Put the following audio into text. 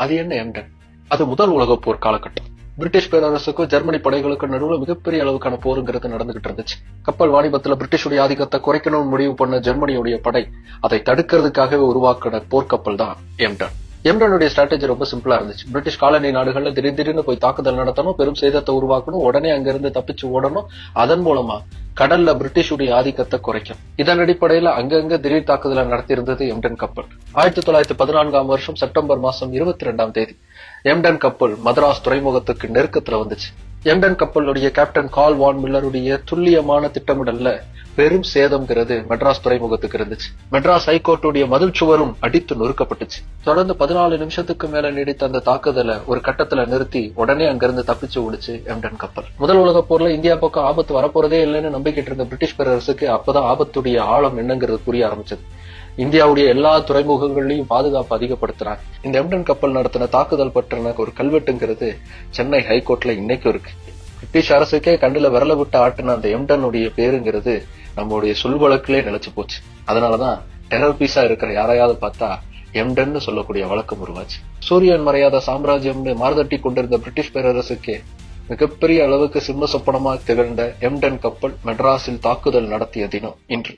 அது என்ன எம்டன்? அது முதல் உலகப் போர் காலகட்டம். பிரிட்டிஷ் பேரரசுக்கும் ஜெர்மனி படைகளுக்கும் நடுவில் மிகப்பெரிய அளவுக்கான போருங்கிறது நடந்துகிட்டு இருந்துச்சு. கப்பல் வாணிபத்துல பிரிட்டிஷுடைய ஆதிக்கத்தை குறைக்கணும்னு முடிவு பண்ண ஜெர்மனியுடைய படை அதை தடுக்கிறதுக்காகவே உருவாக்கின போர்க்கப்பல் தான் எம்டன். எம்டனுடைய ஸ்ட்ராட்டஜி ரொம்ப சிம்பிளா இருந்துச்சு. பிரிட்டிஷ் காலனி நாடுகள்ல திடீர்னு போய் தாக்குதல் நடத்தணும், பெரும் சேதத்தை உருவாக்கணும், உடனே அங்கிருந்து தப்பிச்சு ஓடணும். அதன் மூலமா கடல்ல பிரிட்டிஷுடைய ஆதிக்கத்தை குறைக்கும். இதன் அடிப்படையில அங்கங்க திடீர் தாக்குதலை நடத்தியிருந்தது எம்டன் கப்பல். 1914 செப்டம்பர் மாசம் 22 எம்டன் கப்பல் மதராஸ் துறைமுகத்துக்கு நெருக்கத்துல வந்துச்சு. எம்டன் கப்பலுடைய கேப்டன் கால் வான் மில்லருடைய துல்லியமான திட்டமிடல்ல பெரும் சேதம்ங்கிறது மெட்ராஸ் துறைமுகத்துக்கு இருந்துச்சு. மெட்ராஸ் ஹைகோர்ட்டுடைய மதில் சுவரும் அடித்து நொறுக்கப்பட்டுச்சு. தொடர்ந்து 14 நிமிஷத்துக்கு மேல நீடித்த அந்த தாக்குதலை ஒரு கட்டத்துல நிறுத்தி உடனே அங்கிருந்து தப்பிச்சு ஓடிச்சு எம்டன் கப்பல். முதல் உலக போர்ல இந்தியா பக்கம் ஆபத்து வரப்போறதே இல்லைன்னு நம்பிக்கிட்டு இருந்த பிரிட்டிஷ் பேரரசுக்கு அப்பதான் ஆபத்துடைய ஆழம் என்னங்கிறது புரிய ஆரம்பிச்சது. இந்தியாவுடைய எல்லா துறைமுகங்களையும் பாதுகாப்பு அதிகப்படுத்தினாங்க. இந்த எம்டன் கப்பல் நடத்தின தாக்குதல் பற்றின ஒரு கல்வெட்டுங்கிறது சென்னை ஹைகோர்ட்ல இன்னைக்கும் இருக்கு. பிரிட்டிஷ் அரசுக்கே கண்டுல விரல விட்டு ஆட்டின அந்த எம்டனுடைய பேருங்கிறது நம்மளுடைய சொல்வழக்கிலே நிலைச்சு போச்சு. அதனாலதான் டெரர் பீஸா இருக்கிற யாரையாவது பார்த்தா எம்டன் சொல்லக்கூடிய வழக்கம் உருவாச்சு. சூரியன் மறையாத சாம்ராஜ்யம்னு மார்தட்டி கொண்டிருந்த பிரிட்டிஷ் பேரரசுக்கே மிகப்பெரிய அளவுக்கு சிம்ம சொப்பனமாக திகழ்ந்த எம்டன் கப்பல் மெட்ராஸில் தாக்குதல் நடத்திய தினம் இன்று.